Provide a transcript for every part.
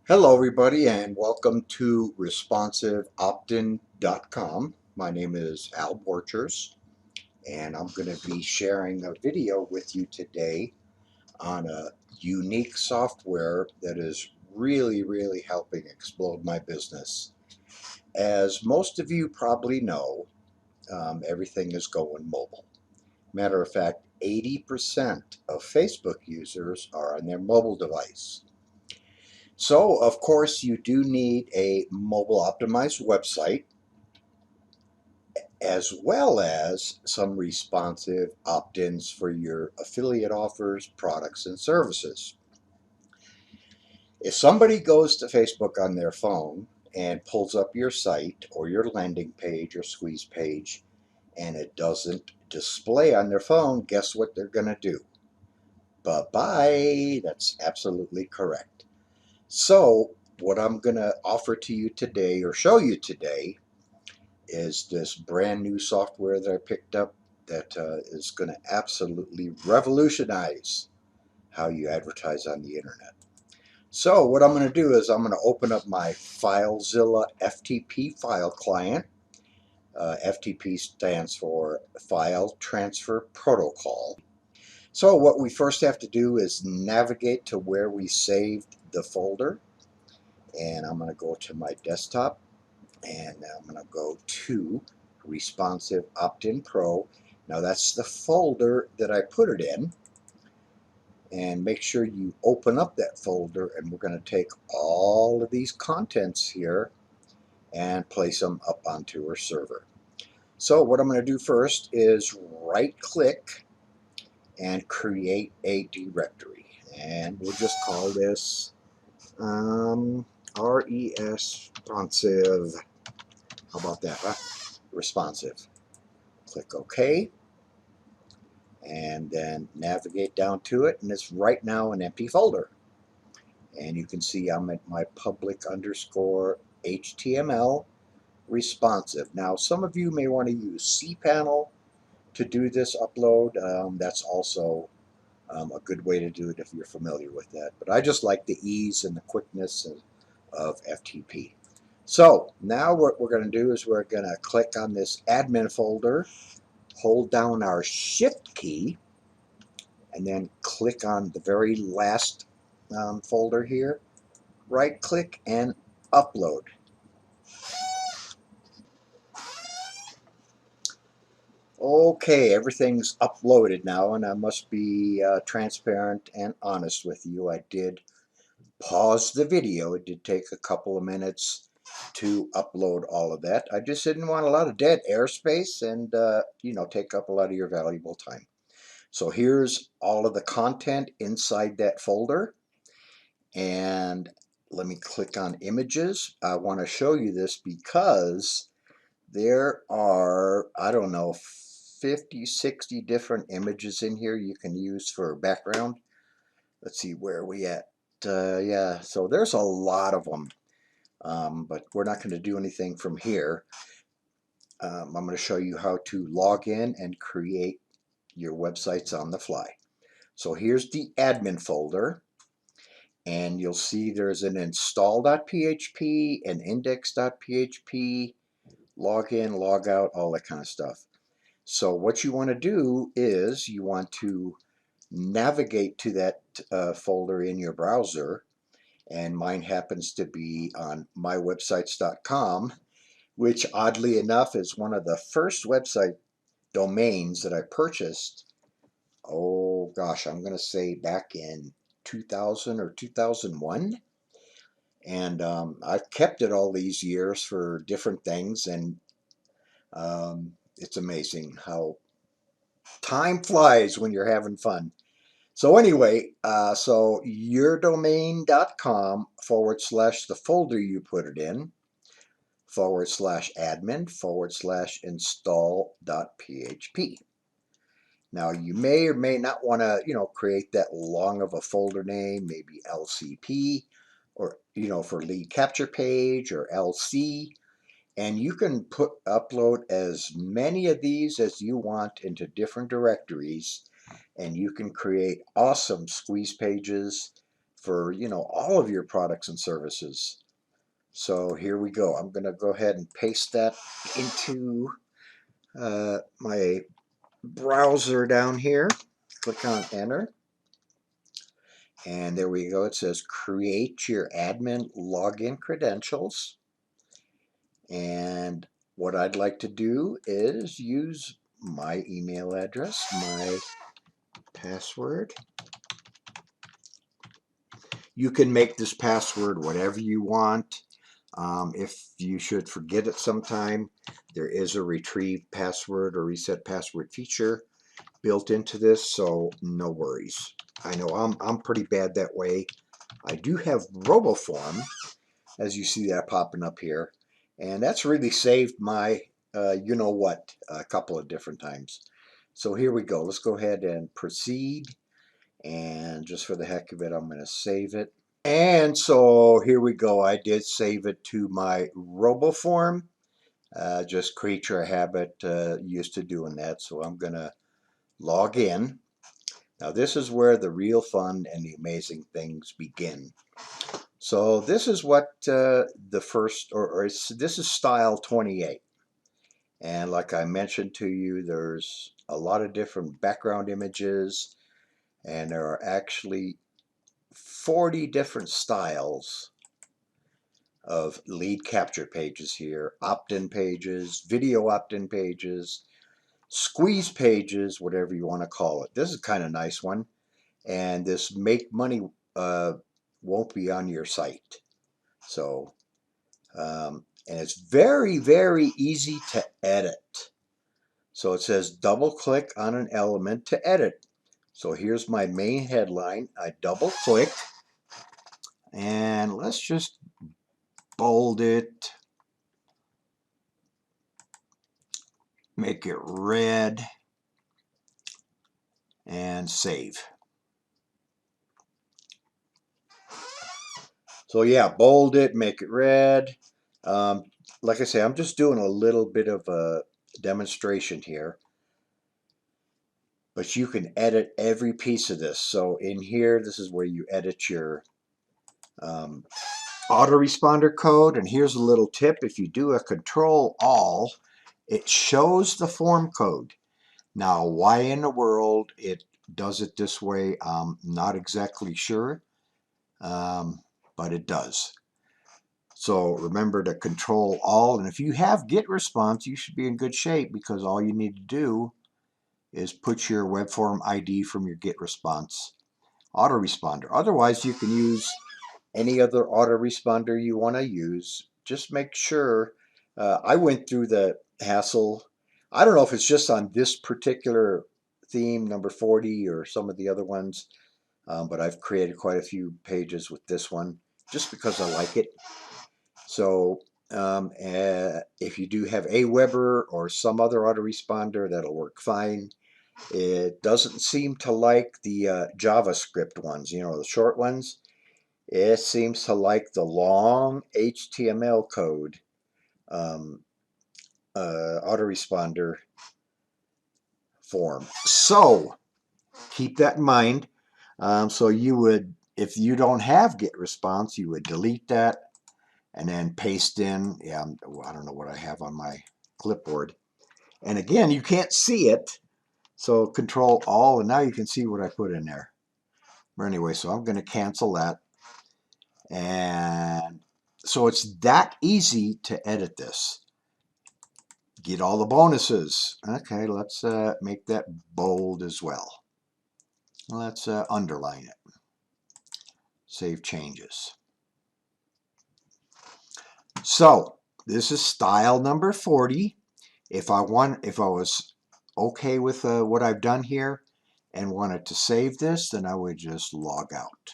Hello, everybody, and welcome to responsiveoptin.com. My name is Al Borchers, and I'm going to be sharing a video with you today on a unique software that is really helping explode my business. As most of you probably know, everything is going mobile. Matter of fact, 80% of Facebook users are on their mobile device. So, of course, you do need a mobile optimized website as well as some responsive opt-ins for your affiliate offers, products, and services. If somebody goes to Facebook on their phone and pulls up your site or your landing page or squeeze page and it doesn't display on their phone, guess what they're going to do? Bye-bye. That's absolutely correct. So, what I'm going to offer to you today or show you today is this brand new software that I picked up that is going to absolutely revolutionize how you advertise on the internet. So what I'm going to do is I'm going to open up my FileZilla FTP file client. FTP stands for File Transfer Protocol. So what we first have to do is navigate to where we saved the folder, and I'm going to go to my desktop, and I'm going to go to Responsive Opt-in Pro. Now that's the folder that I put it in, and make sure you open up that folder, and we're going to take all of these contents here and place them up onto our server. So what I'm going to do first is right click and create a directory, and we'll just call this responsive. How about that, huh? Responsive. Click OK, and then navigate down to it, and it's right now an empty folder. And you can see I'm at my public underscore HTML responsive. Now, some of you may want to use cPanel to do this upload. That's also a good way to do it if you're familiar with that. But I just like the ease and the quickness of FTP. So now what we're going to do is we're going to click on this admin folder, hold down our shift key, and then click on the very last folder here, right click and upload. Okay, everything's uploaded now, and I must be transparent and honest with you. I did pause the video. It did take a couple of minutes to upload all of that. I just didn't want a lot of dead airspace and take up a lot of your valuable time. So here's all of the content inside that folder, and let me click on images. I want to show you this because there are, I don't know, 50, 60 different images in here you can use for background. Let's see, where are we at? Yeah, so there's a lot of them, but we're not going to do anything from here. I'm going to show you how to log in and create your websites on the fly. So here's the admin folder, and you'll see there's an install.php, an index.php, log in, log out, all that kind of stuff. So what you want to do is you want to navigate to that folder in your browser, and mine happens to be on mywebsites.com, which oddly enough is one of the first website domains that I purchased. Oh gosh, I'm going to say back in 2000 or 2001. And I've kept it all these years for different things, and it's amazing how time flies when you're having fun. So anyway, so yourdomain.com / the folder you put it in / admin / install.php. Now you may or may not want to, create that long of a folder name, maybe LCP, or, for lead capture page, or LC. And you can upload as many of these as you want into different directories, and you can create awesome squeeze pages for, you know, all of your products and services. So here we go. I'm going to go ahead and paste that into my browser down here. Click on enter. And there we go. It says create your admin login credentials. And what I'd like to do is use my email address, my password. You can make this password whatever you want. If you should forget it sometime, there is a retrieve password or reset password feature built into this, so no worries. I know I'm pretty bad that way. I do have RoboForm, as you see that popping up here, and that's really saved my you know what a couple of different times. So here we go. Let's go ahead and proceed, and just for the heck of it, I'm going to save it. And so here we go. I did save it to my RoboForm. Just creature habit used to doing that, so I'm going to log in. Now this is where the real fun and the amazing things begin. So this is what the first, this is style 28. And like I mentioned to you, there's a lot of different background images, and there are actually 40 different styles of lead capture pages here. Opt-in pages, video opt-in pages, squeeze pages, whatever you want to call it. This is kind of nice one. And this make money won't be on your site. So, and it's very, very easy to edit. So it says double click on an element to edit. So here's my main headline. I double click, and let's just bold it, make it red, and save. So yeah, bold it, make it red. Like I say, I'm just doing a little bit of a demonstration here. But you can edit every piece of this. So in here, this is where you edit your autoresponder code. And here's a little tip. If you do a Control-All, it shows the form code. Now, why in the world it does it this way, I'm not exactly sure, but it does. So remember to Control-All, and if you have Get Response, you should be in good shape, because all you need to do is put your web form ID from your Get Response autoresponder. Otherwise, you can use any other autoresponder you want to use. Just make sure. I went through the hassle. I don't know if it's just on this particular theme, number 40, or some of the other ones, but I've created quite a few pages with this one just because I like it. So if you do have Aweber or some other autoresponder, that'll work fine. It doesn't seem to like the JavaScript ones, you know, the short ones. It seems to like the long HTML code autoresponder form. So keep that in mind. So you would, if you don't have Get Response, you would delete that and then paste in, yeah, I don't know what I have on my clipboard. And again, you can't see it. So Control-All, and now you can see what I put in there. But anyway, so I'm going to cancel that. And so it's that easy to edit this. Get all the bonuses. Okay, let's make that bold as well. Let's underline it. Save changes. So this is style number 40. If I was okay with what I've done here and wanted to save this, then I would just log out.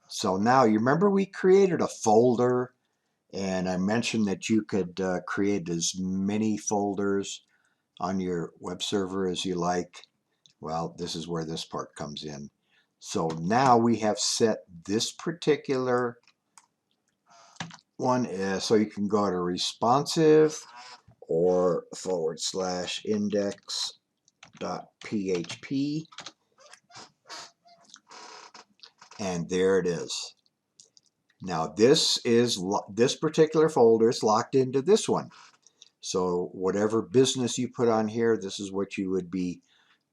So now you remember we created a folder, and I mentioned that you could create as many folders on your web server as you like. Well, this is where this part comes in. So now we have set this particular one, so you can go to responsive or /index.php. And there it is. Now this particular folder is locked into this one. So whatever business you put on here, this is what you would be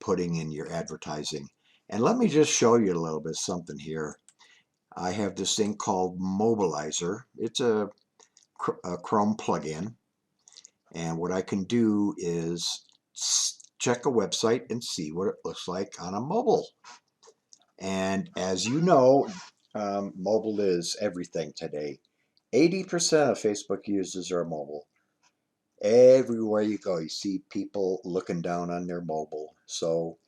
putting in your advertising. And let me just show you a little bit something here. I have this thing called Mobilizer. It's a Chrome plugin. And what I can do is check a website and see what it looks like on a mobile. And as you know, mobile is everything today. 80% of Facebook users are mobile. Everywhere you go, you see people looking down on their mobile. So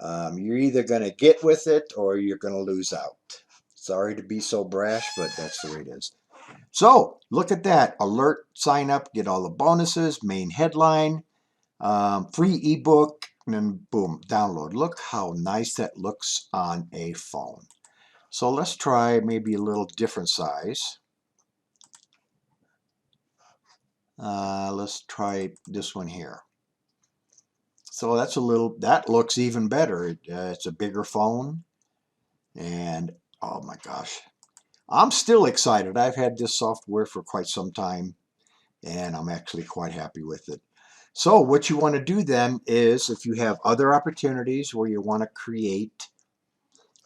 you're either going to get with it or you're going to lose out. Sorry to be so brash, but that's the way it is. So look at that. Alert, sign up, get all the bonuses, main headline, free ebook, and then boom, download. Look how nice that looks on a phone. So let's try maybe a little different size. Let's try this one here. So that looks even better. It's a bigger phone. And oh my gosh, I'm still excited. I've had this software for quite some time and I'm actually quite happy with it. So what you want to do then is if you have other opportunities where you want to create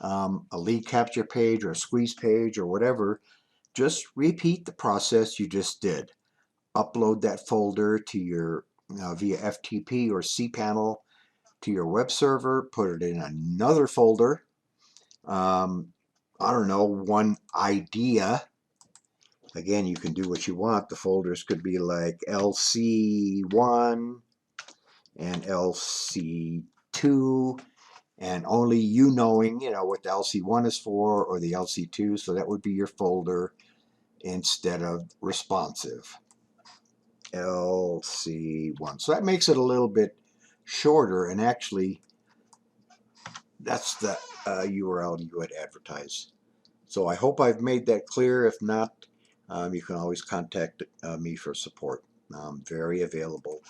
a lead capture page or a squeeze page or whatever, just repeat the process you just did. Upload that folder to your via FTP or cPanel to your web server, put it in another folder. I don't know, one idea. Again, you can do what you want. The folders could be like LC1 and LC2, and only you knowing, what the LC1 is for or the LC2. So that would be your folder instead of responsive. LC1. So that makes it a little bit shorter, and actually that's the URL you would advertise. So I hope I've made that clear. If not, you can always contact me for support. I'm very available.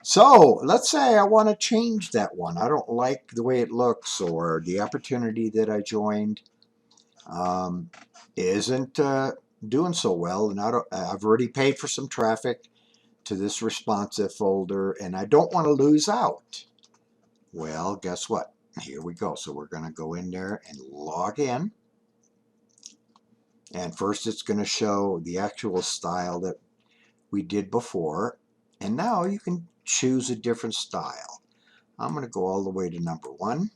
So let's say I want to change that one. I don't like the way it looks, or the opportunity that I joined isn't doing so well, and I've already paid for some traffic to this responsive folder, and I don't want to lose out. Well, guess what? Here we go. So we're going to go in there and log in. And first it's going to show the actual style that we did before. And now you can choose a different style. I'm going to go all the way to number 1.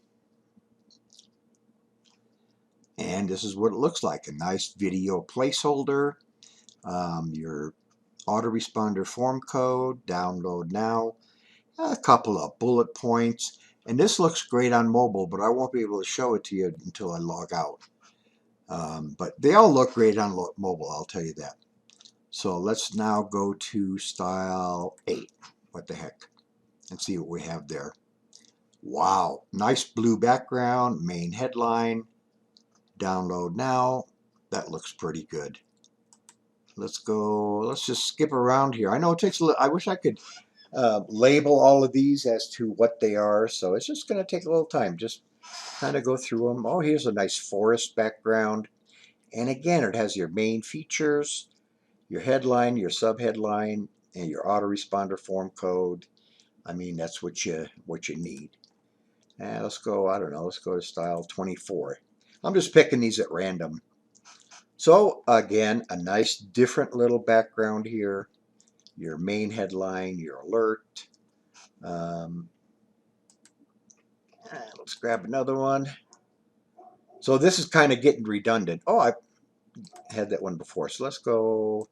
And this is what it looks like. A nice video placeholder. Your autoresponder form code. Download now. A couple of bullet points. And this looks great on mobile, but I won't be able to show it to you until I log out. But they all look great on mobile, I'll tell you that. So let's now go to style 8. What the heck? And see what we have there. Wow, nice blue background, main headline, download now. That looks pretty good. Let's go, let's just skip around here. I know it takes a little, I wish I could label all of these as to what they are, so it's just going to take a little time. Just kind of go through them. Oh, here's a nice forest background. And again, it has your main features, your headline, your subheadline, and your autoresponder form code. I mean, that's what you need. And let's go, I don't know, let's go to style 24. I'm just picking these at random. So again, a nice different little background here. Your main headline, your alert. Let's grab another one. So this is kind of getting redundant. Oh, I had that one before. So let's go.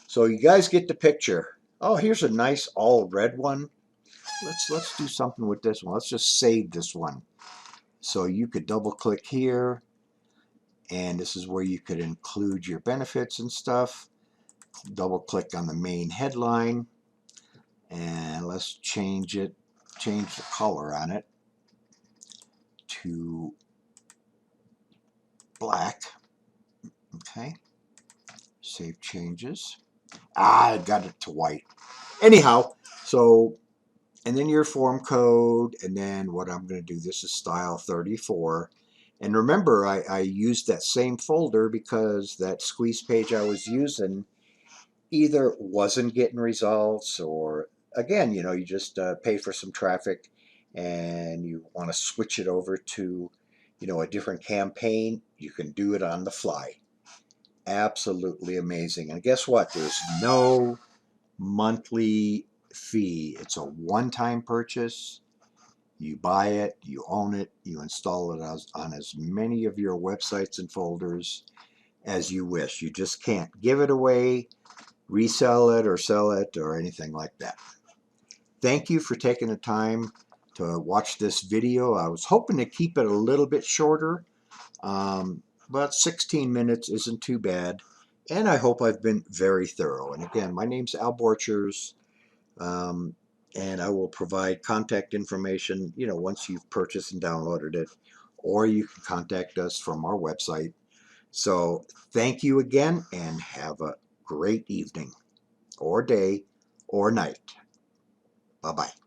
So you guys get the picture. Oh, here's a nice all red one. Let's do something with this one. Let's just save this one. So you could double click here, and this is where you could include your benefits and stuff. Double click on the main headline, and let's change the color on it to black. Okay, save changes. I got it to white. Anyhow, so, and then your form code, and then what I'm going to do, this is style 34. And remember, I used that same folder because that squeeze page I was using either wasn't getting results, or again, you just pay for some traffic and you want to switch it over to, a different campaign. You can do it on the fly. Absolutely amazing. And guess what? There's no monthly fee. It's a one-time purchase. You buy it, you own it, you install it on as many of your websites and folders as you wish. You just can't give it away, resell it, or sell it, or anything like that. Thank you for taking the time to watch this video. I was hoping to keep it a little bit shorter, but 16 minutes isn't too bad, and I hope I've been very thorough. And again, my name's Al Borchers, um, and I will provide contact information, once you've purchased and downloaded it, or you can contact us from our website. So thank you again, and have a great evening or day or night. Bye-bye.